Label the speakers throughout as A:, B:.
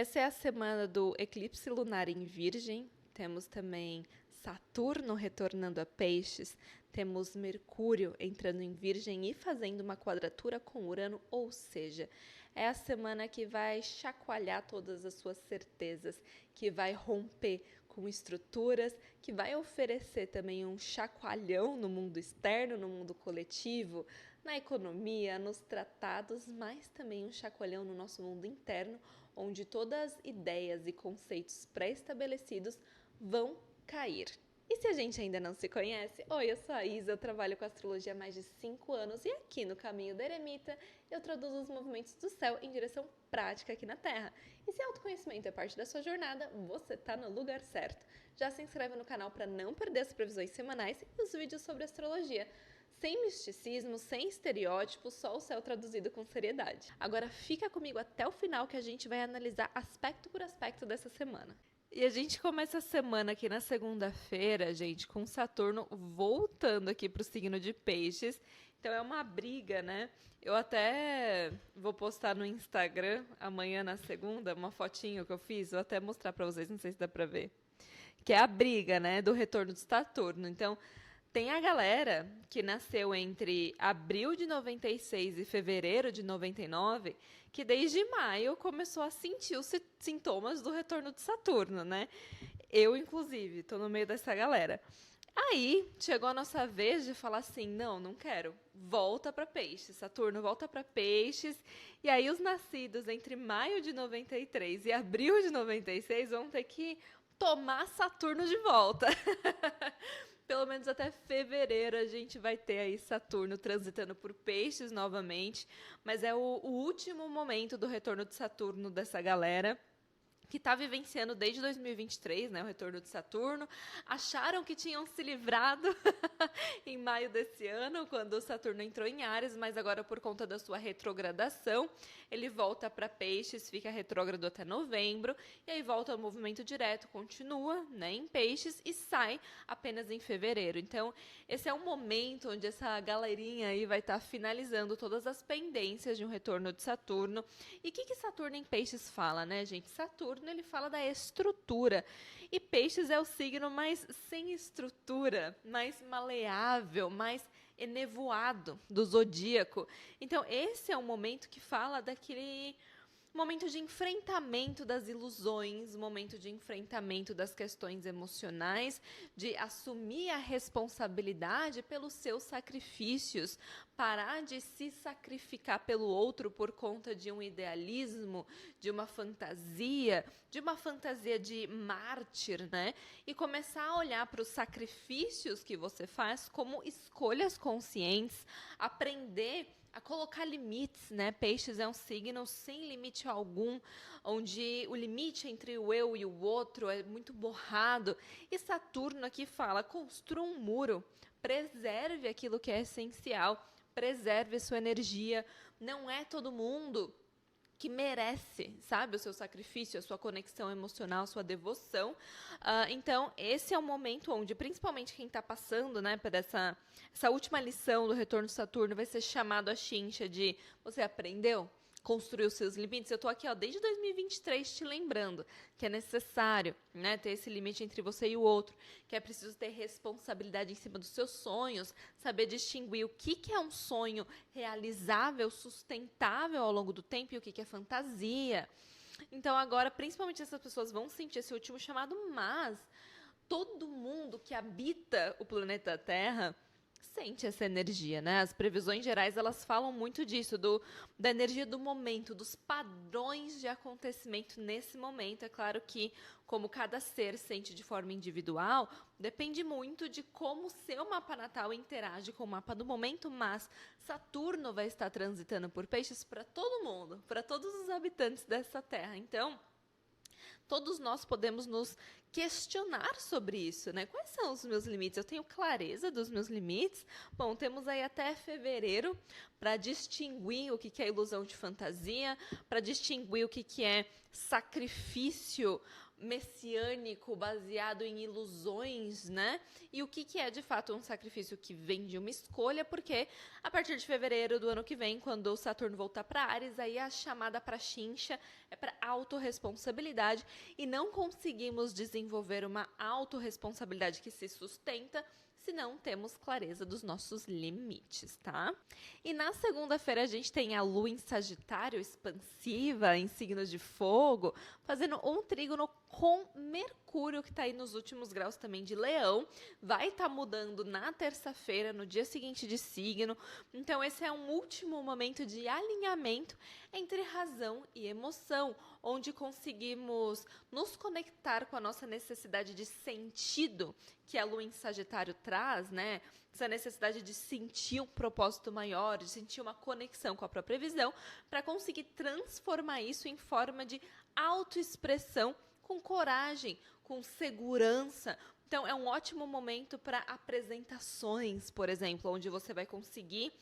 A: Essa é a semana do eclipse lunar em Virgem. Temos também Saturno retornando a Peixes, temos Mercúrio entrando em Virgem e fazendo uma quadratura com Urano, ou seja, é a semana que vai chacoalhar todas as suas certezas, que vai romper com estruturas, que vai oferecer também um chacoalhão no mundo externo, no mundo coletivo, na economia, nos tratados, mas também um chacoalhão no nosso mundo interno, onde todas as ideias e conceitos pré-estabelecidos vão cair. E se a gente ainda não se conhece, oi, eu sou a Isa, eu trabalho com astrologia há mais de 5 anos e aqui no Caminho da Eremita eu traduzo os movimentos do céu em direção prática aqui na Terra. E se autoconhecimento é parte da sua jornada, você tá no lugar certo. Já se inscreve no canal para não perder as previsões semanais e os vídeos sobre astrologia. Sem misticismo, sem estereótipos, só o céu traduzido com seriedade. Agora fica comigo até o final que a gente vai analisar aspecto por aspecto dessa semana. E a gente começa a semana aqui na segunda-feira, gente, com Saturno voltando aqui para o signo de Peixes. Então é uma briga, né? Eu até vou postar no Instagram amanhã na segunda uma fotinho que eu fiz, vou até mostrar para vocês, não sei se dá para ver. Que é a briga, né, do retorno de Saturno. Então, tem a galera que nasceu entre abril de 96 e fevereiro de 99, que desde maio começou a sentir os sintomas do retorno de Saturno, né? Eu, inclusive, tô no meio dessa galera. Aí, chegou a nossa vez de falar assim, não quero, volta para Peixes, Saturno volta para Peixes, e aí os nascidos entre maio de 93 e abril de 96 vão ter que tomar Saturno de volta. Pelo menos até fevereiro a gente vai ter aí Saturno transitando por Peixes novamente, mas é o último momento do retorno de Saturno dessa galera que está vivenciando desde 2023, né, o retorno de Saturno. Acharam que tinham se livrado em maio desse ano, quando o Saturno entrou em Áries, mas agora por conta da sua retrogradação, ele volta para Peixes, fica retrógrado até novembro, e aí volta ao movimento direto, continua, né, em Peixes e sai apenas em fevereiro. Então, esse é um momento onde essa galerinha aí vai estar finalizando todas as pendências de um retorno de Saturno. E o que Saturno em Peixes fala, né, gente? Saturno ele fala da estrutura. E Peixes é o signo mais sem estrutura, mais maleável, mais enevoado do zodíaco. Então, esse é um momento que fala daquele momento de enfrentamento das ilusões, momento de enfrentamento das questões emocionais, de assumir a responsabilidade pelos seus sacrifícios, parar de se sacrificar pelo outro por conta de um idealismo, de uma fantasia de mártir, né? E começar a olhar para os sacrifícios que você faz como escolhas conscientes, aprender a colocar limites, né? Peixes é um signo sem limite algum, onde o limite entre o eu e o outro é muito borrado. E Saturno aqui fala, construa um muro, preserve aquilo que é essencial, preserve sua energia. Não é todo mundo que merece, sabe, o seu sacrifício, a sua conexão emocional, a sua devoção. Então, esse é o momento onde, principalmente quem está passando, né, por essa última lição do retorno de Saturno, vai ser chamado a chincha de você aprendeu? Construir os seus limites. Eu estou aqui desde 2023 te lembrando que é necessário, né, ter esse limite entre você e o outro, que é preciso ter responsabilidade em cima dos seus sonhos, saber distinguir o que é um sonho realizável, sustentável ao longo do tempo e o que é fantasia. Então agora, principalmente essas pessoas vão sentir esse último chamado, mas todo mundo que habita o planeta Terra sente essa energia, né? As previsões gerais, elas falam muito disso, da energia do momento, dos padrões de acontecimento nesse momento. É claro que, como cada ser sente de forma individual, depende muito de como o seu mapa natal interage com o mapa do momento, mas Saturno vai estar transitando por Peixes para todo mundo, para todos os habitantes dessa Terra. Então, todos nós podemos nos questionar sobre isso, né? Quais são os meus limites? Eu tenho clareza dos meus limites? Bom, temos aí até fevereiro para distinguir o que é ilusão de fantasia, para distinguir o que é sacrifício messiânico, baseado em ilusões, né? E o que é de fato um sacrifício que vem de uma escolha, porque a partir de fevereiro do ano que vem, quando o Saturno voltar para Áries, aí a chamada para chincha é para autorresponsabilidade e não conseguimos desenvolver uma autorresponsabilidade que se sustenta se não temos clareza dos nossos limites, tá? E na segunda-feira a gente tem a Lua em Sagitário, expansiva, em signos de fogo, fazendo um trígono com Mercúrio, que está aí nos últimos graus também de Leão. Vai estar mudando na terça-feira, no dia seguinte de signo. Então esse é um último momento de alinhamento entre razão e emoção, onde conseguimos nos conectar com a nossa necessidade de sentido que a Lua em Sagitário traz, né? Essa necessidade de sentir um propósito maior, de sentir uma conexão com a própria visão, para conseguir transformar isso em forma de autoexpressão com coragem, com segurança. Então, é um ótimo momento para apresentações, por exemplo, onde você vai conseguir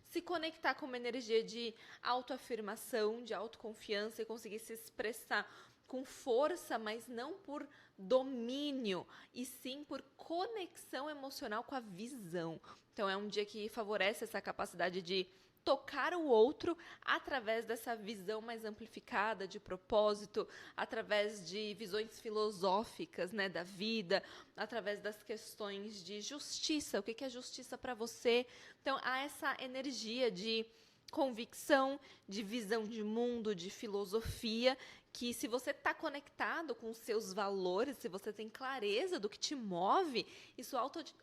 A: se conectar com uma energia de autoafirmação, de autoconfiança e conseguir se expressar com força, mas não por domínio, e sim por conexão emocional com a visão. Então, é um dia que favorece essa capacidade de tocar o outro através dessa visão mais amplificada de propósito, através de visões filosóficas, né, da vida, através das questões de justiça. O que é justiça para você? Então, há essa energia de convicção, de visão de mundo, de filosofia, que se você está conectado com os seus valores, se você tem clareza do que te move, isso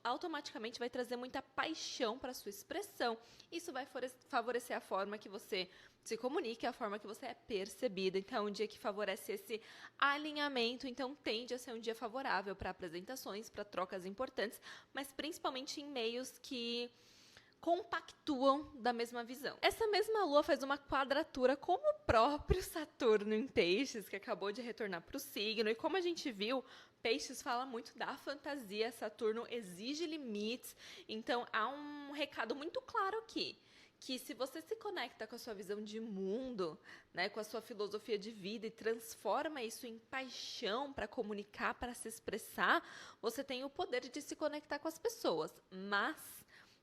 A: automaticamente vai trazer muita paixão para a sua expressão. Isso vai favorecer a forma que você se comunica, a forma que você é percebida. Então, é um dia que favorece esse alinhamento, então tende a ser um dia favorável para apresentações, para trocas importantes, mas principalmente em meios que compactuam da mesma visão. Essa mesma lua faz uma quadratura com o próprio Saturno em Peixes, que acabou de retornar para o signo, e como a gente viu, Peixes fala muito da fantasia, Saturno exige limites, então há um recado muito claro aqui, que se você se conecta com a sua visão de mundo, né, com a sua filosofia de vida e transforma isso em paixão para comunicar, para se expressar, você tem o poder de se conectar com as pessoas, mas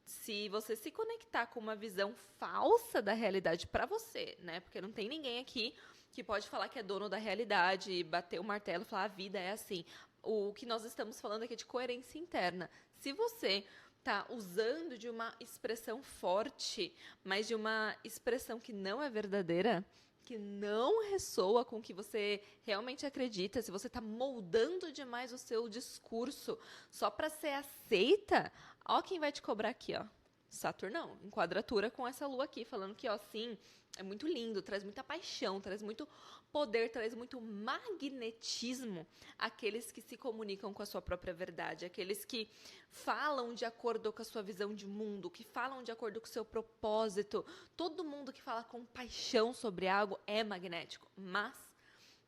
A: se você se conectar com uma visão falsa da realidade para você, né? Porque não tem ninguém aqui que pode falar que é dono da realidade, bater o martelo e falar a vida é assim. O que nós estamos falando aqui é de coerência interna. Se você tá usando de uma expressão forte, mas de uma expressão que não é verdadeira, que não ressoa com o que você realmente acredita, se você está moldando demais o seu discurso só para ser aceita, ó quem vai te cobrar aqui, ó. Saturnão, em quadratura com essa lua aqui, falando que, ó, sim, é muito lindo, traz muita paixão, traz muito poder, traz muito magnetismo àqueles que se comunicam com a sua própria verdade, aqueles que falam de acordo com a sua visão de mundo, que falam de acordo com o seu propósito. Todo mundo que fala com paixão sobre algo é magnético, mas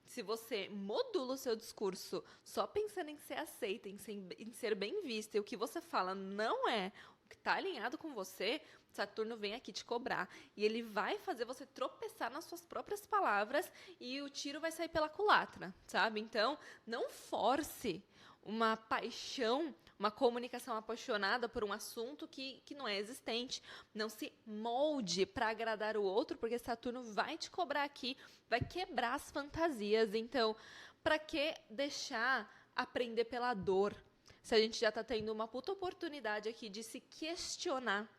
A: se você modula o seu discurso só pensando em ser aceita, em ser bem vista, e o que você fala não é o que está alinhado com você, Saturno vem aqui te cobrar. E ele vai fazer você tropeçar nas suas próprias palavras e o tiro vai sair pela culatra, sabe? Então, não force uma paixão, uma comunicação apaixonada por um assunto que não é existente. Não se molde para agradar o outro, porque Saturno vai te cobrar aqui, vai quebrar as fantasias. Então, para que deixar aprender pela dor? Se a gente já está tendo uma puta oportunidade aqui de se questionar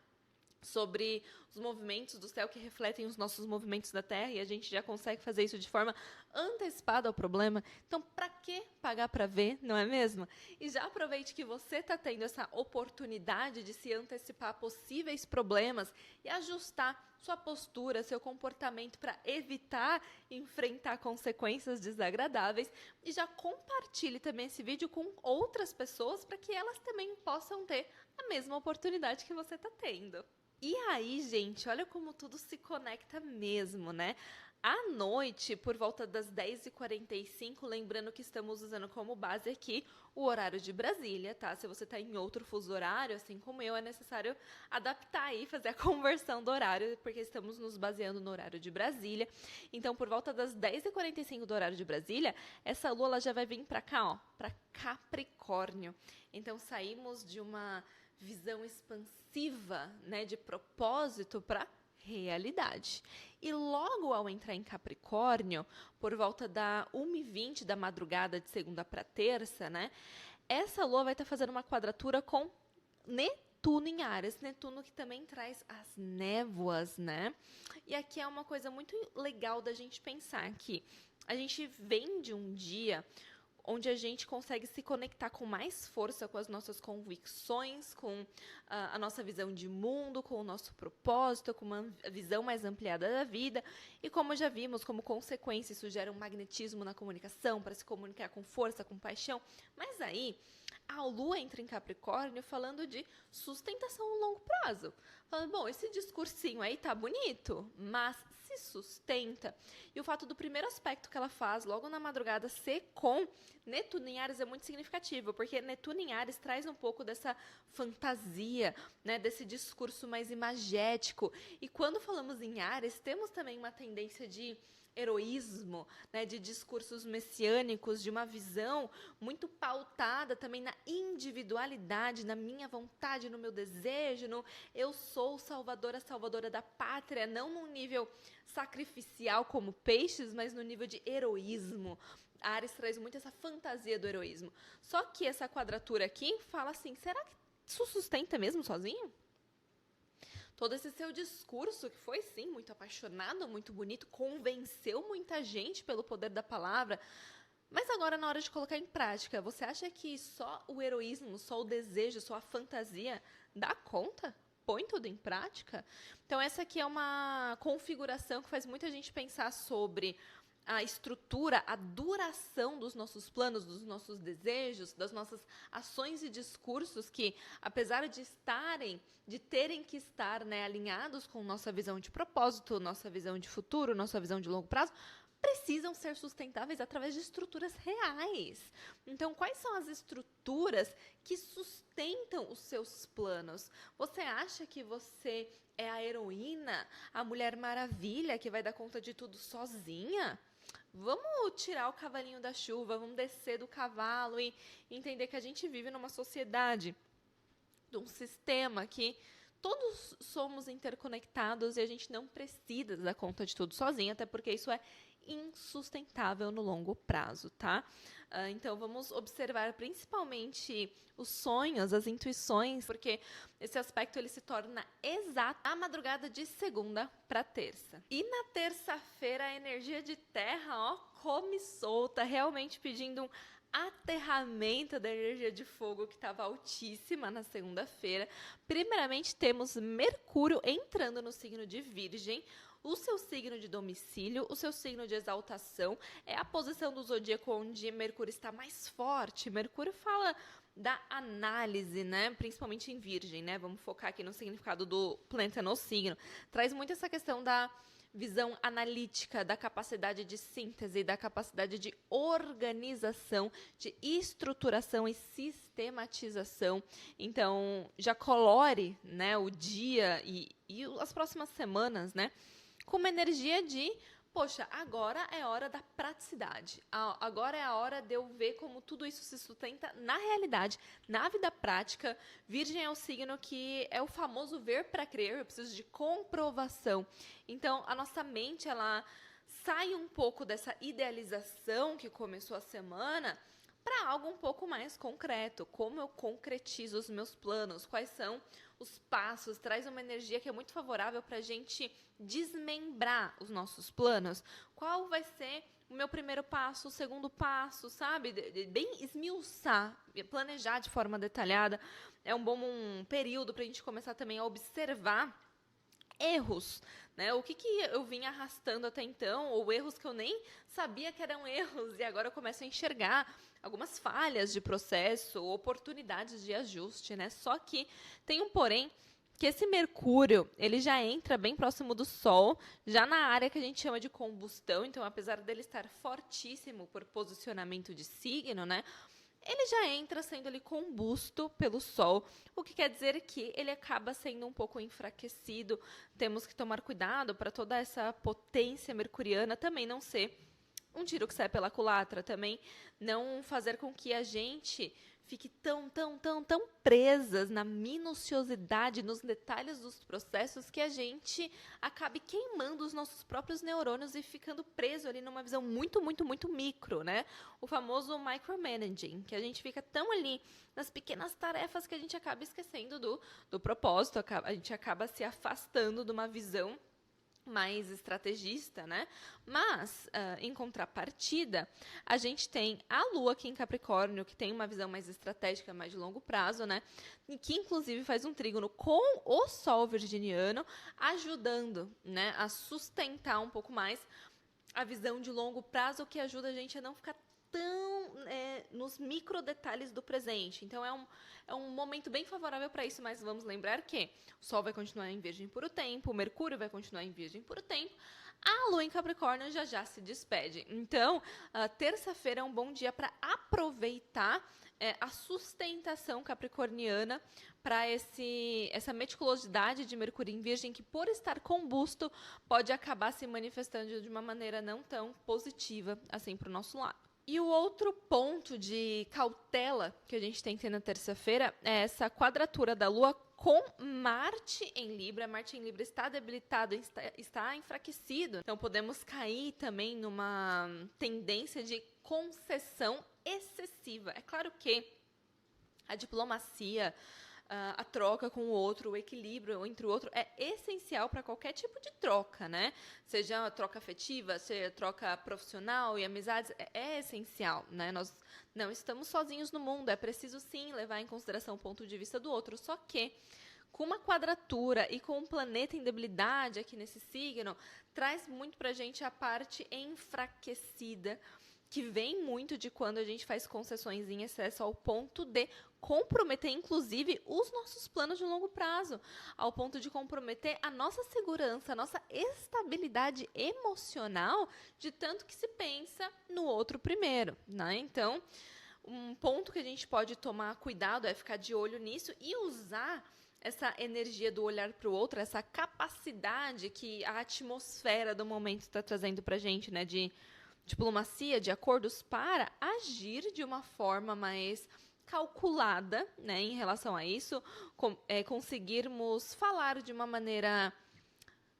A: sobre os movimentos do céu que refletem os nossos movimentos da Terra, e a gente já consegue fazer isso de forma antecipada ao problema. Então, para que pagar para ver, não é mesmo? E já aproveite que você está tendo essa oportunidade de se antecipar a possíveis problemas e ajustar sua postura, seu comportamento para evitar enfrentar consequências desagradáveis, e já compartilhe também esse vídeo com outras pessoas para que elas também possam ter a mesma oportunidade que você está tendo. E aí, gente, olha como tudo se conecta mesmo, né? À noite, por volta das 10h45, lembrando que estamos usando como base aqui o horário de Brasília, tá? Se você está em outro fuso horário, assim como eu, é necessário adaptar aí, fazer a conversão do horário, porque estamos nos baseando no horário de Brasília. Então, por volta das 10h45 do horário de Brasília, essa lua ela já vai vir para cá, ó, para Capricórnio. Então, saímos de uma visão expansiva, né, de propósito para realidade. E logo ao entrar em Capricórnio, por volta da 1h20 da madrugada de segunda para terça, né? Essa lua vai estar fazendo uma quadratura com Netuno em Áries. Netuno que também traz as névoas, né? E aqui é uma coisa muito legal da gente pensar que a gente vem de um dia onde a gente consegue se conectar com mais força com as nossas convicções, com a nossa visão de mundo, com o nosso propósito, com uma visão mais ampliada da vida. E como já vimos, como consequência, isso gera um magnetismo na comunicação, para se comunicar com força, com paixão. Mas aí, a Lua entra em Capricórnio falando de sustentação a longo prazo. Falando, bom, esse discursinho aí tá bonito, mas se sustenta. E o fato do primeiro aspecto que ela faz logo na madrugada ser com Netuno em Áries é muito significativo, porque Netuno em Áries traz um pouco dessa fantasia, né, desse discurso mais imagético. E quando falamos em Áries, temos também uma tendência de heroísmo, né, de discursos messiânicos, de uma visão muito pautada também na individualidade, na minha vontade, no meu desejo, no eu sou salvadora, salvadora da pátria, não num nível sacrificial como peixes, mas no nível de heroísmo. A Áries traz muito essa fantasia do heroísmo. Só que essa quadratura aqui fala assim, será que isso sustenta mesmo sozinho? Todo esse seu discurso, que foi, sim, muito apaixonado, muito bonito, convenceu muita gente pelo poder da palavra. Mas agora, na hora de colocar em prática, você acha que só o heroísmo, só o desejo, só a fantasia dá conta? Põe tudo em prática? Então, essa aqui é uma configuração que faz muita gente pensar sobre a estrutura, a duração dos nossos planos, dos nossos desejos, das nossas ações e discursos que, apesar de terem que estar, né, alinhados com nossa visão de propósito, nossa visão de futuro, nossa visão de longo prazo, precisam ser sustentáveis através de estruturas reais. Então, quais são as estruturas que sustentam os seus planos? Você acha que você é a heroína, a Mulher Maravilha, que vai dar conta de tudo sozinha? Vamos tirar o cavalinho da chuva, vamos descer do cavalo e entender que a gente vive numa sociedade, de um sistema que todos somos interconectados e a gente não precisa dar conta de tudo sozinho, até porque isso é insustentável no longo prazo, tá? Então, vamos observar principalmente os sonhos, as intuições, porque esse aspecto ele se torna exato à madrugada de segunda para terça. E na terça-feira, a energia de terra, ó, come solta, realmente pedindo um aterramento da energia de fogo que estava altíssima na segunda-feira. Primeiramente, temos Mercúrio entrando no signo de Virgem, o seu signo de domicílio, o seu signo de exaltação, é a posição do zodíaco onde Mercúrio está mais forte. Mercúrio fala da análise, né? Principalmente em Virgem, né? Vamos focar aqui no significado do planeta no signo. Traz muito essa questão da visão analítica, da capacidade de síntese, da capacidade de organização, de estruturação e sistematização. Então, já colore, né, o dia e as próximas semanas, né, com uma energia de, poxa, agora é hora da praticidade. Agora é a hora de eu ver como tudo isso se sustenta na realidade, na vida prática. Virgem é o signo que é o famoso ver para crer, eu preciso de comprovação. Então, a nossa mente, ela sai um pouco dessa idealização que começou a semana para algo um pouco mais concreto. Como eu concretizo os meus planos? Quais são os passos? Traz uma energia que é muito favorável para a gente desmembrar os nossos planos. Qual vai ser o meu primeiro passo, o segundo passo, sabe? Bem esmiuçar, planejar de forma detalhada. É um bom período para a gente começar também a observar erros, né? O que eu vim arrastando até então, ou erros que eu nem sabia que eram erros, e agora eu começo a enxergar algumas falhas de processo, oportunidades de ajuste, né? Só que tem um porém, que esse Mercúrio, ele já entra bem próximo do Sol, já na área que a gente chama de combustão. Então, apesar dele estar fortíssimo por posicionamento de signo, né? Ele já entra sendo ali combusto pelo Sol, o que quer dizer que ele acaba sendo um pouco enfraquecido. Temos que tomar cuidado para toda essa potência mercuriana também não ser um tiro que sai pela culatra, também não fazer com que a gente fique tão presas na minuciosidade, nos detalhes dos processos, que a gente acabe queimando os nossos próprios neurônios e ficando preso ali numa visão muito micro, né? O famoso micromanaging, que a gente fica tão ali nas pequenas tarefas que a gente acaba esquecendo do propósito, a gente acaba se afastando de uma visão mais estrategista, né? Mas, em contrapartida, a gente tem a Lua aqui em Capricórnio, que tem uma visão mais estratégica, mais de longo prazo, né? E que, inclusive, faz um trígono com o Sol virginiano, ajudando, né, a sustentar um pouco mais a visão de longo prazo, que ajuda a gente a não ficar tão nos micro detalhes do presente. Então, é um momento bem favorável para isso, mas vamos lembrar que o Sol vai continuar em Virgem por um tempo, o Mercúrio vai continuar em Virgem por um tempo, a Lua em Capricórnio já se despede. Então, terça-feira é um bom dia para aproveitar a sustentação capricorniana para essa meticulosidade de Mercúrio em Virgem, que por estar combusto pode acabar se manifestando de uma maneira não tão positiva assim para o nosso lado. E o outro ponto de cautela que a gente tem que ter na terça-feira é essa quadratura da Lua com Marte em Libra. Marte em Libra está debilitado, está enfraquecido. Então, podemos cair também numa tendência de concessão excessiva. É claro que a diplomacia, a troca com o outro, o equilíbrio entre o outro é essencial para qualquer tipo de troca, né? Seja troca afetiva, seja troca profissional e amizades, é essencial, né? Nós não estamos sozinhos no mundo, é preciso sim levar em consideração o ponto de vista do outro, só que com uma quadratura e com um planeta em debilidade aqui nesse signo, traz muito para a gente a parte enfraquecida, que vem muito de quando a gente faz concessões em excesso ao ponto de comprometer, inclusive, os nossos planos de longo prazo, ao ponto de comprometer a nossa segurança, a nossa estabilidade emocional, de tanto que se pensa no outro primeiro, né? Então, um ponto que a gente pode tomar cuidado é ficar de olho nisso e usar essa energia do olhar para o outro, essa capacidade que a atmosfera do momento está trazendo para a gente, né? De diplomacia, de acordos, para agir de uma forma mais calculada, né, em relação a isso, conseguirmos falar de uma maneira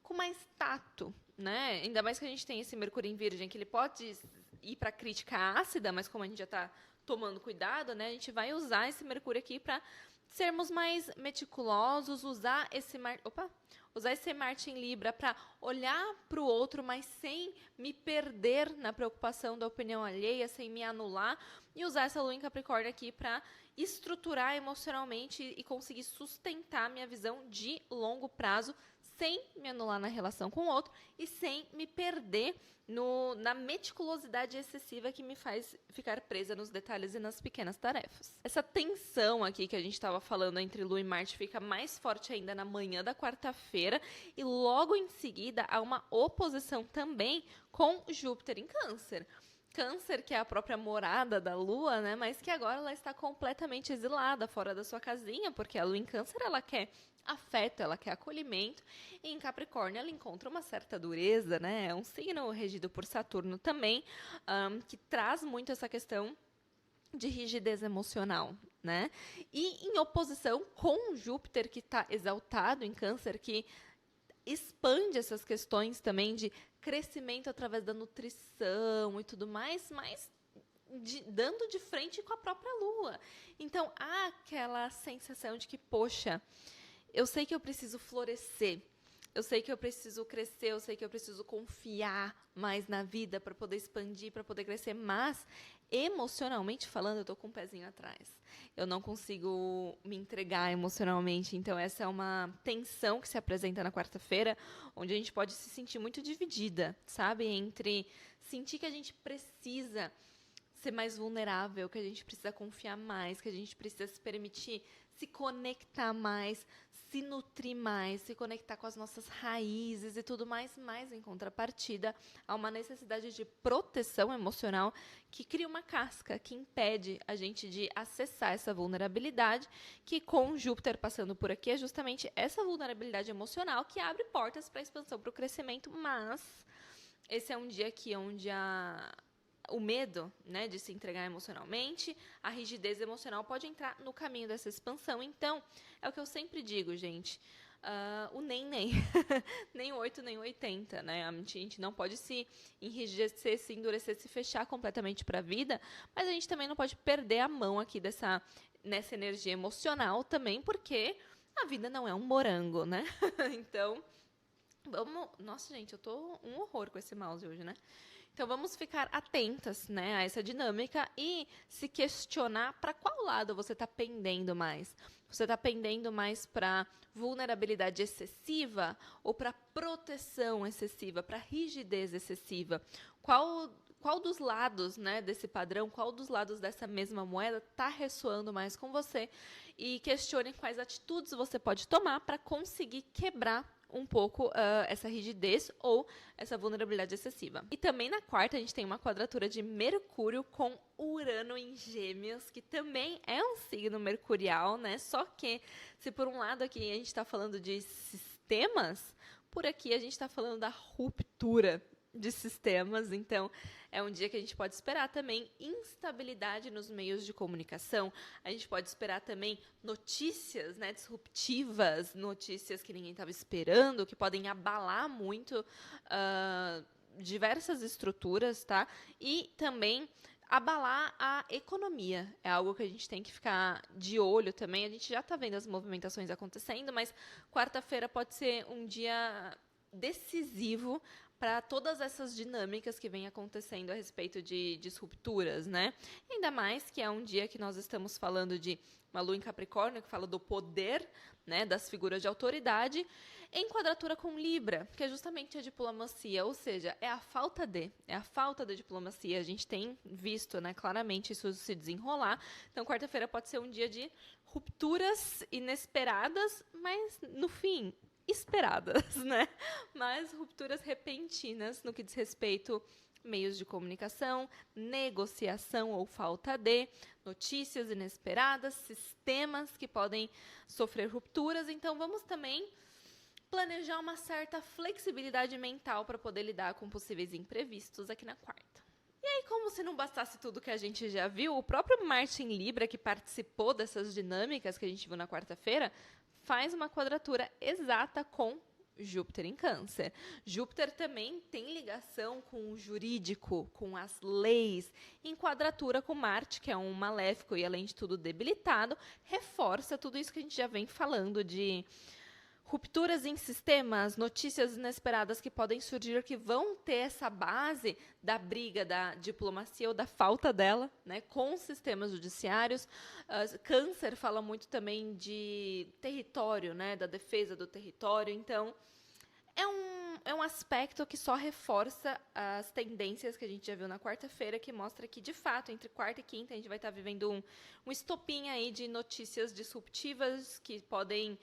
A: com mais tato, né? Ainda mais que a gente tem esse Mercúrio em Virgem, que ele pode ir para crítica ácida, mas como a gente já está tomando cuidado, né, a gente vai usar esse Mercúrio aqui para sermos mais meticulosos, usar esse Marte em Libra para olhar para o outro, mas sem me perder na preocupação da opinião alheia, sem me anular, e usar essa Lua em Capricórnio aqui para estruturar emocionalmente e conseguir sustentar minha visão de longo prazo, sem me anular na relação com o outro e sem me perder na meticulosidade excessiva que me faz ficar presa nos detalhes e nas pequenas tarefas. Essa tensão aqui que a gente estava falando entre Lua e Marte fica mais forte ainda na manhã da quarta-feira e logo em seguida há uma oposição também com Júpiter em Câncer. Câncer, que é a própria morada da Lua, né? Mas que agora ela está completamente exilada, fora da sua casinha, porque a Lua em Câncer, ela quer afeto, ela quer acolhimento, e em Capricórnio ela encontra uma certa dureza, né? É um signo regido por Saturno também, que traz muito essa questão de rigidez emocional, né? E em oposição com Júpiter, que está exaltado em Câncer, que expande essas questões também de crescimento através da nutrição e tudo mais, mas dando de frente com a própria Lua. Então, há aquela sensação de que, poxa, eu sei que eu preciso florescer, eu sei que eu preciso crescer, eu sei que eu preciso confiar mais na vida para poder expandir, para poder crescer, mas emocionalmente falando, eu estou com um pezinho atrás. Eu não consigo me entregar emocionalmente, então essa é uma tensão que se apresenta na quarta-feira, onde a gente pode se sentir muito dividida, sabe? Entre sentir que a gente precisa ser mais vulnerável, que a gente precisa confiar mais, que a gente precisa se permitir se conectar mais, se nutrir mais, se conectar com as nossas raízes e tudo mais, mas em contrapartida há uma necessidade de proteção emocional que cria uma casca, que impede a gente de acessar essa vulnerabilidade, que com Júpiter passando por aqui é justamente essa vulnerabilidade emocional que abre portas para a expansão, para o crescimento, mas esse é um dia aqui onde o medo, né, de se entregar emocionalmente, a rigidez emocional pode entrar no caminho dessa expansão. Então, é o que eu sempre digo, gente, o nem, nem 8, nem 80, né? A gente não pode se enrijecer, se endurecer, se fechar completamente para a vida, mas a gente também não pode perder a mão aqui nessa energia emocional também, porque a vida não é um morango, né? Então, vamos... Nossa, gente, eu tô um horror com esse mouse hoje, né? Então, vamos ficar atentas, né, a essa dinâmica e se questionar para qual lado você está pendendo mais. Você está pendendo mais para vulnerabilidade excessiva ou para proteção excessiva, para rigidez excessiva? Qual dos lados, né, desse padrão, qual dos lados dessa mesma moeda está ressoando mais com você? E questione quais atitudes você pode tomar para conseguir quebrar um pouco essa rigidez ou essa vulnerabilidade excessiva. E também na quarta a gente tem uma quadratura de Mercúrio com Urano em Gêmeos, que também é um signo mercurial, né? Só que se por um lado aqui a gente está falando de sistemas, por aqui a gente está falando da ruptura de sistemas, então é um dia que a gente pode esperar também instabilidade nos meios de comunicação, a gente pode esperar também notícias, né, disruptivas, notícias que ninguém estava esperando, que podem abalar muito diversas estruturas, tá? E também abalar a economia, é algo que a gente tem que ficar de olho também, a gente já está vendo as movimentações acontecendo, mas quarta-feira pode ser um dia decisivo para todas essas dinâmicas que vêm acontecendo a respeito de disrupturas, né? Ainda mais que é um dia que nós estamos falando de uma lua em Capricórnio, que fala do poder, né, das figuras de autoridade, em quadratura com Libra, que é justamente a diplomacia, ou seja, é a falta de diplomacia. A gente tem visto, né, claramente isso se desenrolar. Então, quarta-feira pode ser um dia de rupturas inesperadas, mas, no fim, esperadas, né? Mas rupturas repentinas no que diz respeito meios de comunicação, negociação ou falta de, notícias inesperadas, sistemas que podem sofrer rupturas. Então, vamos também planejar uma certa flexibilidade mental para poder lidar com possíveis imprevistos aqui na quarta. E aí, como se não bastasse tudo que a gente já viu, o próprio Marte em Libra, que participou dessas dinâmicas que a gente viu na quarta-feira, faz uma quadratura exata com Júpiter em Câncer. Júpiter também tem ligação com o jurídico, com as leis, em quadratura com Marte, que é um maléfico e, além de tudo, debilitado, reforça tudo isso que a gente já vem falando de rupturas em sistemas, notícias inesperadas que podem surgir, que vão ter essa base da briga da diplomacia ou da falta dela, né, com os sistemas judiciários. Câncer fala muito também de território, né, da defesa do território. Então, é um aspecto que só reforça as tendências que a gente já viu na quarta-feira, que mostra que, de fato, entre quarta e quinta, a gente vai estar vivendo um estopim aí de notícias disruptivas que podem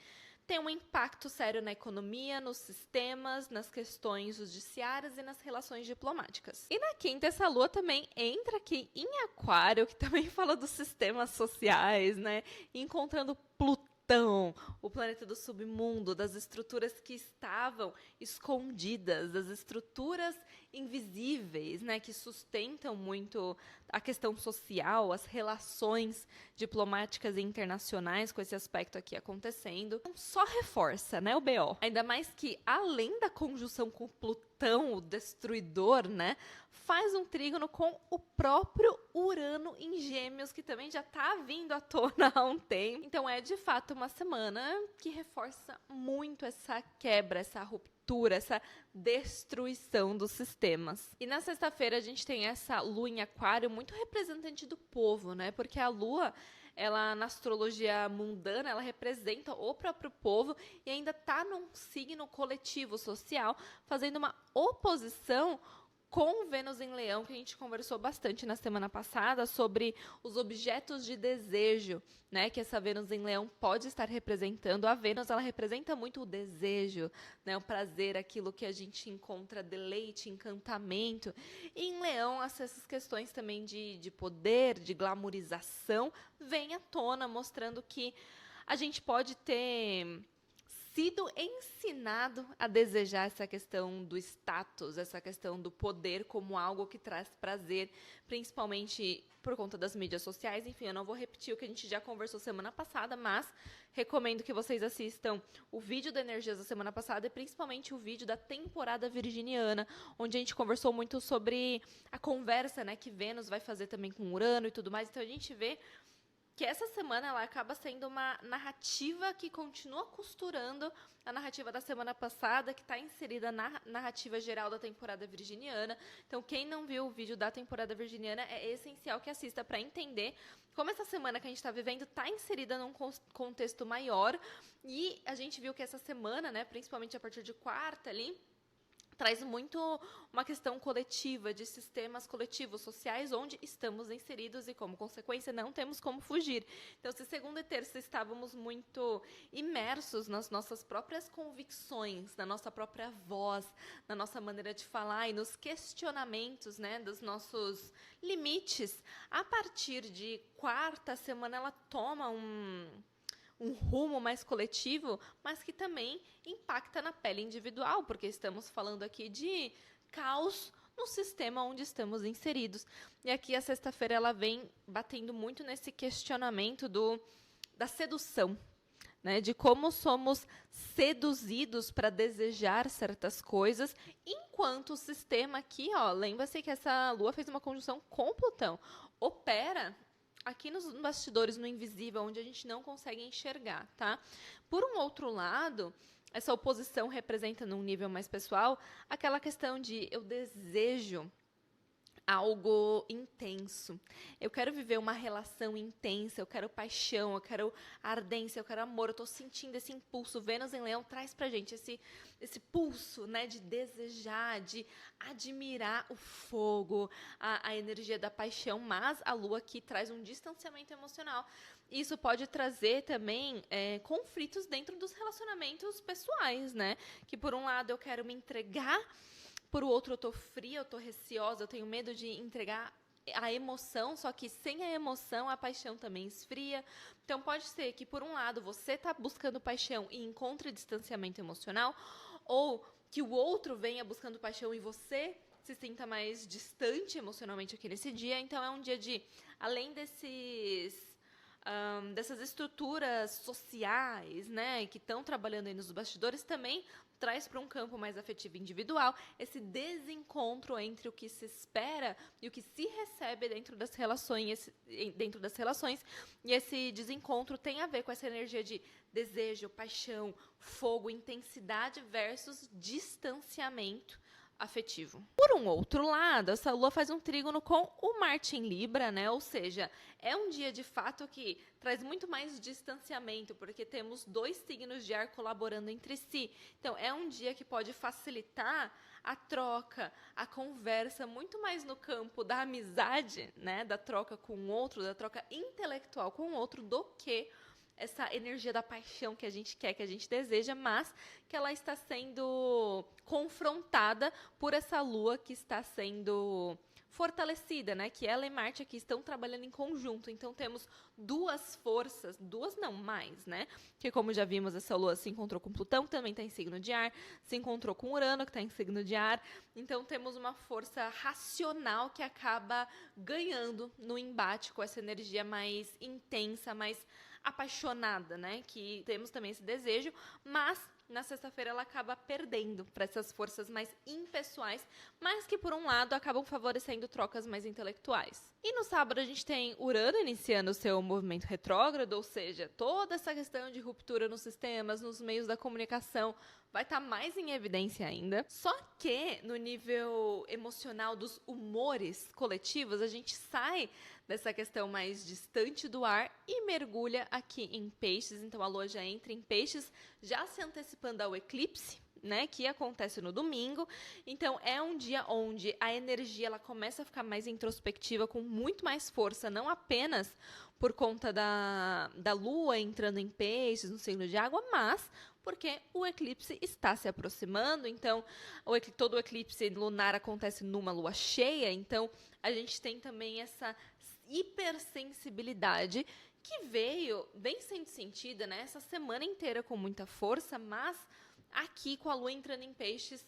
A: tem um impacto sério na economia, nos sistemas, nas questões judiciárias e nas relações diplomáticas. E na quinta, essa lua também entra aqui em Aquário, que também fala dos sistemas sociais, né? Encontrando Plutão, o planeta do submundo, das estruturas que estavam escondidas, das estruturas invisíveis, né, que sustentam muito a questão social, as relações diplomáticas e internacionais com esse aspecto aqui acontecendo. Então, só reforça, né, o BO. Ainda mais que, além da conjunção com Plutão, o destruidor, né, faz um trígono com o próprio Urano em Gêmeos, que também já está vindo à tona há um tempo. Então, é, de fato, uma semana que reforça muito essa quebra, essa ruptura, essa destruição dos sistemas. E na sexta-feira a gente tem essa lua em Aquário muito representante do povo, né? Porque a lua, ela na astrologia mundana, ela representa o próprio povo e ainda está num signo coletivo social, fazendo uma oposição com Vênus em Leão, que a gente conversou bastante na semana passada sobre os objetos de desejo, né, que essa Vênus em Leão pode estar representando. A Vênus, ela representa muito o desejo, né, o prazer, aquilo que a gente encontra deleite, encantamento. E em Leão, essas questões também de poder, de glamorização, vêm à tona, mostrando que a gente pode ter sido ensinado a desejar essa questão do status, essa questão do poder como algo que traz prazer, principalmente por conta das mídias sociais. Enfim, eu não vou repetir o que a gente já conversou semana passada, mas recomendo que vocês assistam o vídeo da Energias da semana passada e principalmente o vídeo da temporada virginiana, onde a gente conversou muito sobre a conversa, né, que Vênus vai fazer também com Urano e tudo mais. Então a gente vê que essa semana ela acaba sendo uma narrativa que continua costurando a narrativa da semana passada, que está inserida na narrativa geral da temporada virginiana. Então, quem não viu o vídeo da temporada virginiana, é essencial que assista para entender como essa semana que a gente está vivendo está inserida num contexto maior. E a gente viu que essa semana, né, principalmente a partir de quarta ali, traz muito uma questão coletiva, de sistemas coletivos sociais onde estamos inseridos e, como consequência, não temos como fugir. Então, se segunda e terça estávamos muito imersos nas nossas próprias convicções, na nossa própria voz, na nossa maneira de falar e nos questionamentos, né, dos nossos limites, a partir de quarta, a semana ela toma um rumo mais coletivo, mas que também impacta na pele individual, porque estamos falando aqui de caos no sistema onde estamos inseridos. E aqui a sexta-feira ela vem batendo muito nesse questionamento da sedução, né, de como somos seduzidos para desejar certas coisas, enquanto o sistema aqui, ó, lembra-se que essa Lua fez uma conjunção com Plutão, opera aqui nos bastidores, no invisível, onde a gente não consegue enxergar, tá? Por um outro lado, essa oposição representa, num nível mais pessoal, aquela questão de eu desejo algo intenso. Eu quero viver uma relação intensa, eu quero paixão, eu quero ardência, eu quero amor, eu estou sentindo esse impulso. Vênus em Leão traz pra gente esse pulso, né, de desejar, de admirar o fogo, a energia da paixão, mas a Lua aqui traz um distanciamento emocional. Isso pode trazer também conflitos dentro dos relacionamentos pessoais, né? Que por um lado eu quero me entregar, por outro, eu tô fria, eu tô receosa, eu tenho medo de entregar a emoção, só que sem a emoção, a paixão também esfria. Então, pode ser que, por um lado, você tá buscando paixão e encontre distanciamento emocional, ou que o outro venha buscando paixão e você se sinta mais distante emocionalmente aqui nesse dia. Então, é um dia de, além dessas estruturas sociais, né, que estão trabalhando aí nos bastidores, também traz para um campo mais afetivo e individual esse desencontro entre o que se espera e o que se recebe dentro das relações, e esse desencontro tem a ver com essa energia de desejo, paixão, fogo, intensidade versus distanciamento afetivo. Por um outro lado, essa Lua faz um trígono com o Marte em Libra, né? Ou seja, é um dia de fato que traz muito mais distanciamento, porque temos dois signos de ar colaborando entre si. Então, é um dia que pode facilitar a troca, a conversa, muito mais no campo da amizade, né? Da troca com o outro, da troca intelectual com o outro, do que essa energia da paixão que a gente quer, que a gente deseja, mas que ela está sendo confrontada por essa Lua que está sendo fortalecida, né? Que ela e Marte aqui estão trabalhando em conjunto. Então, temos duas forças, duas não mais, né? Que, como já vimos, essa Lua se encontrou com Plutão, que também está em signo de ar, se encontrou com Urano, que está em signo de ar. Então, temos uma força racional que acaba ganhando no embate com essa energia mais intensa, mais apaixonada, né? Que temos também esse desejo, mas na sexta-feira ela acaba perdendo para essas forças mais impessoais, mas que por um lado acabam favorecendo trocas mais intelectuais. E no sábado a gente tem Urano iniciando o seu movimento retrógrado, ou seja, toda essa questão de ruptura nos sistemas, nos meios da comunicação, vai estar mais em evidência ainda. Só que no nível emocional dos humores coletivos, a gente sai dessa questão mais distante do ar e mergulha aqui em Peixes. Então a Lua já entra em Peixes, já se antecipando ao eclipse, né, que acontece no domingo. Então, é um dia onde a energia ela começa a ficar mais introspectiva, com muito mais força, não apenas por conta da Lua entrando em peixes, no signo de água, mas porque o eclipse está se aproximando. Então, todo o eclipse lunar acontece numa lua cheia, então a gente tem também essa hipersensibilidade que vem sendo sentida, né, essa semana inteira com muita força, mas aqui, com a Lua entrando em peixes,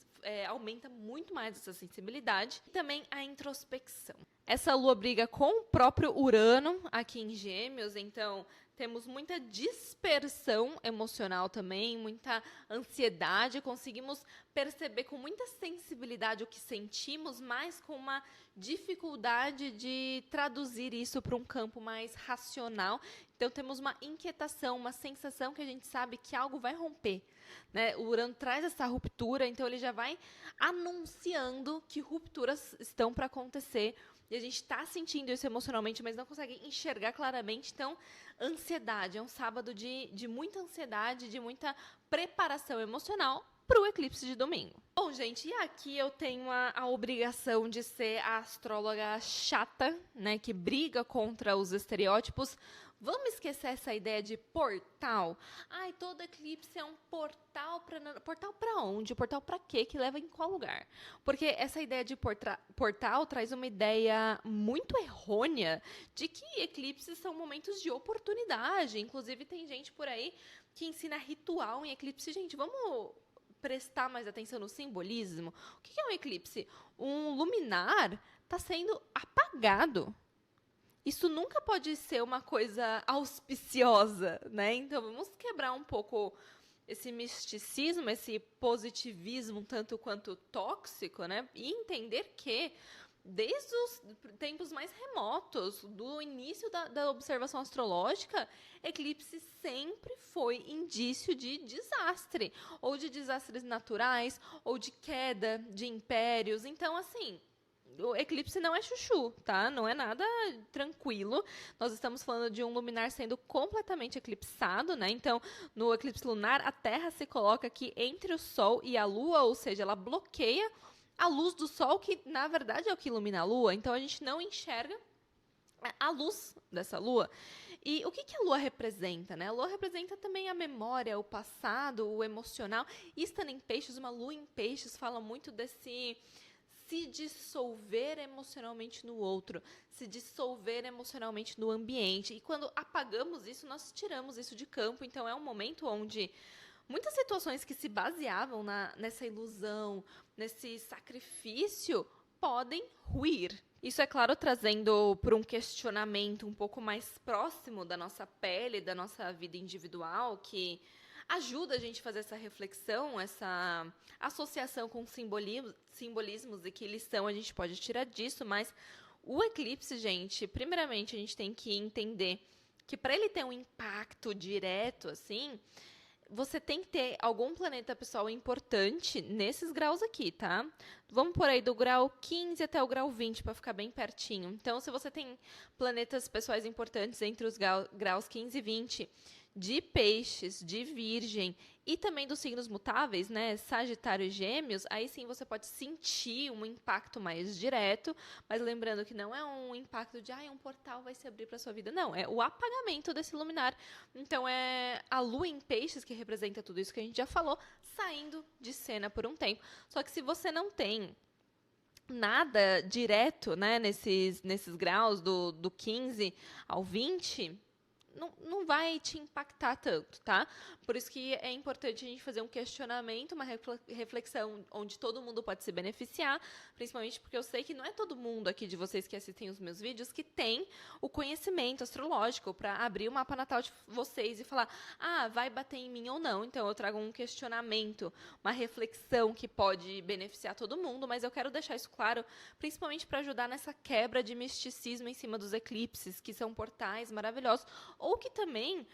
A: aumenta muito mais essa sensibilidade. E também a introspecção. Essa Lua briga com o próprio Urano aqui em Gêmeos, então temos muita dispersão emocional também, muita ansiedade. Conseguimos perceber com muita sensibilidade o que sentimos, mas com uma dificuldade de traduzir isso para um campo mais racional. Então temos uma inquietação, uma sensação que a gente sabe que algo vai romper, né? O Urano traz essa ruptura, então ele já vai anunciando que rupturas estão para acontecer. E a gente está sentindo isso emocionalmente, mas não consegue enxergar claramente. Então, ansiedade. É um sábado de muita ansiedade, de muita preparação emocional para o eclipse de domingo. Bom, gente, e aqui eu tenho a obrigação de ser a astróloga chata, né, que briga contra os estereótipos. Vamos esquecer essa ideia de portal? Ai, todo eclipse é um portal para... Portal para onde? Portal para quê? Que leva em qual lugar? Porque essa ideia de portal traz uma ideia muito errônea de que eclipses são momentos de oportunidade. Inclusive, tem gente por aí que ensina ritual em eclipse. Gente, vamos prestar mais atenção no simbolismo. O que é um eclipse? Um luminar está sendo apagado. Isso nunca pode ser uma coisa auspiciosa, né? Então, vamos quebrar um pouco esse misticismo, esse positivismo tanto quanto tóxico, né? E entender que, desde os tempos mais remotos, do início da observação astrológica, eclipse sempre foi indício de desastre, ou de desastres naturais, ou de queda de impérios. Então, assim, o eclipse não é chuchu, tá? Não é nada tranquilo. Nós estamos falando de um luminar sendo completamente eclipsado, né? Então, no eclipse lunar, a Terra se coloca aqui entre o Sol e a Lua, ou seja, ela bloqueia a luz do Sol, que na verdade é o que ilumina a Lua. Então, a gente não enxerga a luz dessa Lua. E o que a Lua representa, né? A Lua representa também a memória, o passado, o emocional. E estando em peixes, uma Lua em peixes fala muito desse se dissolver emocionalmente no outro, se dissolver emocionalmente no ambiente. E quando apagamos isso, nós tiramos isso de campo. Então, é um momento onde muitas situações que se baseavam nessa ilusão, nesse sacrifício, podem ruir. Isso, é claro, trazendo para um questionamento um pouco mais próximo da nossa pele, da nossa vida individual, que ajuda a gente a fazer essa reflexão, essa associação com simbolismos e que lição a gente pode tirar disso. Mas o eclipse, gente, primeiramente a gente tem que entender que para ele ter um impacto direto, assim, você tem que ter algum planeta pessoal importante nesses graus aqui, tá? Vamos por aí do grau 15 até o grau 20, para ficar bem pertinho. Então, se você tem planetas pessoais importantes entre os graus 15 e 20, de peixes, de virgem e também dos signos mutáveis, né, Sagitário e Gêmeos, aí sim você pode sentir um impacto mais direto, mas lembrando que não é um impacto de um portal vai se abrir para sua vida, não, é o apagamento desse luminar. Então é a Lua em peixes que representa tudo isso que a gente já falou, saindo de cena por um tempo. Só que se você não tem nada direto, né, nesses graus do 15 ao 20, não vai te impactar tanto, tá? Por isso que é importante a gente fazer um questionamento, uma reflexão onde todo mundo pode se beneficiar, principalmente porque eu sei que não é todo mundo aqui de vocês que assistem os meus vídeos que tem o conhecimento astrológico para abrir o mapa natal de vocês e falar, vai bater em mim ou não. Então, eu trago um questionamento, uma reflexão que pode beneficiar todo mundo, mas eu quero deixar isso claro, principalmente para ajudar nessa quebra de misticismo em cima dos eclipses, que são portais maravilhosos, ou que também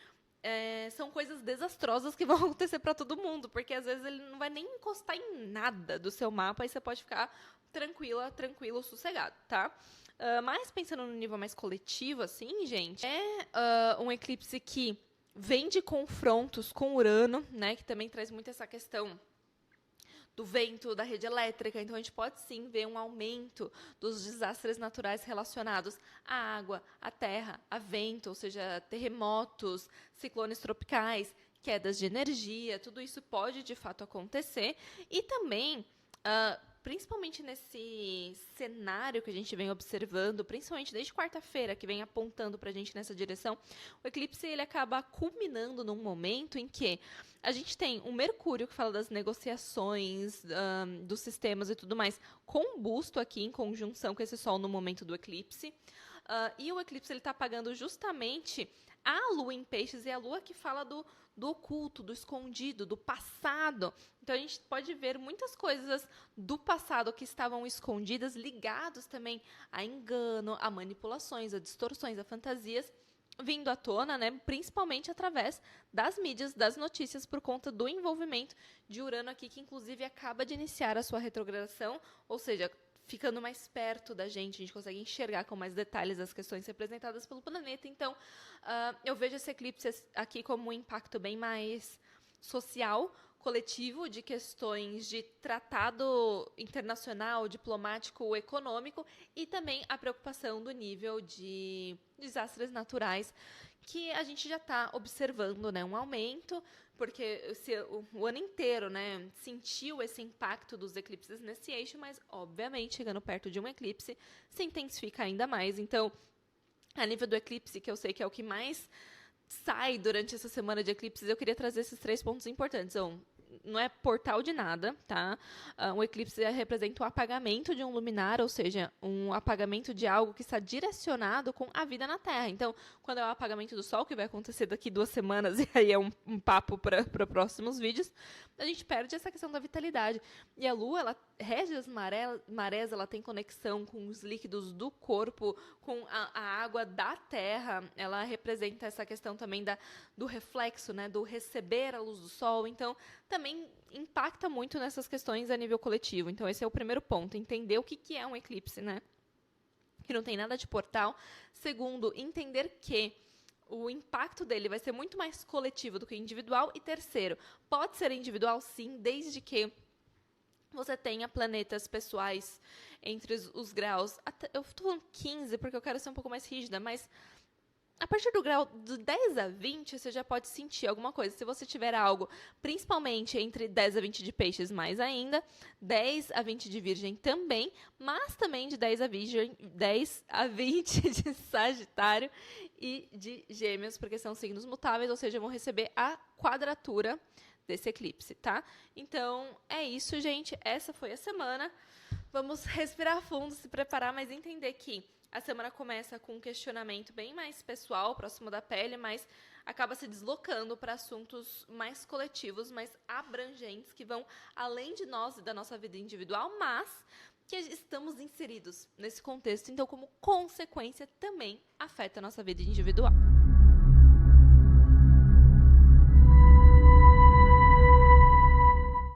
A: são coisas desastrosas que vão acontecer para todo mundo, porque às vezes ele não vai nem encostar em nada do seu mapa e você pode ficar tranquilo, sossegado, tá? Mas pensando no nível mais coletivo, assim, gente, um eclipse que vem de confrontos com Urano, né, que também traz muito essa questão do vento, da rede elétrica. Então, a gente pode sim ver um aumento dos desastres naturais relacionados à água, à terra, a vento, ou seja, terremotos, ciclones tropicais, quedas de energia, tudo isso pode de fato acontecer. E também, principalmente nesse cenário que a gente vem observando, principalmente desde quarta-feira, que vem apontando para a gente nessa direção, o eclipse ele acaba culminando num momento em que a gente tem o Mercúrio, que fala das negociações, dos sistemas e tudo mais, combusto aqui em conjunção com esse Sol no momento do eclipse. E o eclipse está apagando justamente a Lua em Peixes, e a Lua que fala do oculto, do escondido, do passado. Então, a gente pode ver muitas coisas do passado que estavam escondidas, ligados também a engano, a manipulações, a distorções, a fantasias, vindo à tona, né, principalmente através das mídias, das notícias, por conta do envolvimento de Urano aqui, que inclusive acaba de iniciar a sua retrogradação, ou seja, ficando mais perto da gente, a gente consegue enxergar com mais detalhes as questões representadas pelo planeta. Então, eu vejo esse eclipse aqui como um impacto bem mais social, coletivo, de questões de tratado internacional, diplomático, econômico, e também a preocupação do nível de desastres naturais, que a gente já está observando, né, um aumento, porque o ano inteiro, né, sentiu esse impacto dos eclipses nesse eixo, mas, obviamente, chegando perto de um eclipse, se intensifica ainda mais. Então, a nível do eclipse, que eu sei que é o que mais sai durante essa semana de eclipses, eu queria trazer esses 3 pontos importantes. Então, não é portal de nada, tá? O eclipse representa o apagamento de um luminar, ou seja, um apagamento de algo que está direcionado com a vida na Terra. Então, quando é o apagamento do Sol, que vai acontecer daqui 2 semanas, e aí é um papo para próximos vídeos, a gente perde essa questão da vitalidade. E a Lua, ela rege as marés, ela tem conexão com os líquidos do corpo, com a água da Terra, ela representa essa questão também do reflexo, né, do receber a luz do Sol. Então, também impacta muito nessas questões a nível coletivo. Então, esse é o primeiro ponto, entender o que é um eclipse, né? Que não tem nada de portal. Segundo, entender que o impacto dele vai ser muito mais coletivo do que individual. E terceiro, pode ser individual sim, desde que você tenha planetas pessoais entre os graus. Eu estou falando 15 porque eu quero ser um pouco mais rígida, mas a partir do grau de 10 a 20, você já pode sentir alguma coisa. Se você tiver algo, principalmente entre 10 a 20 de peixes, mais ainda, 10 a 20 de virgem também, mas também de 10 a 20 de sagitário e de gêmeos, porque são signos mutáveis, ou seja, vão receber a quadratura desse eclipse, tá? Então, é isso, gente. Essa foi a semana. Vamos respirar fundo, se preparar, mas entender que a semana começa com um questionamento bem mais pessoal, próximo da pele, mas acaba se deslocando para assuntos mais coletivos, mais abrangentes, que vão além de nós e da nossa vida individual, mas que estamos inseridos nesse contexto, então, como consequência, também afeta a nossa vida individual.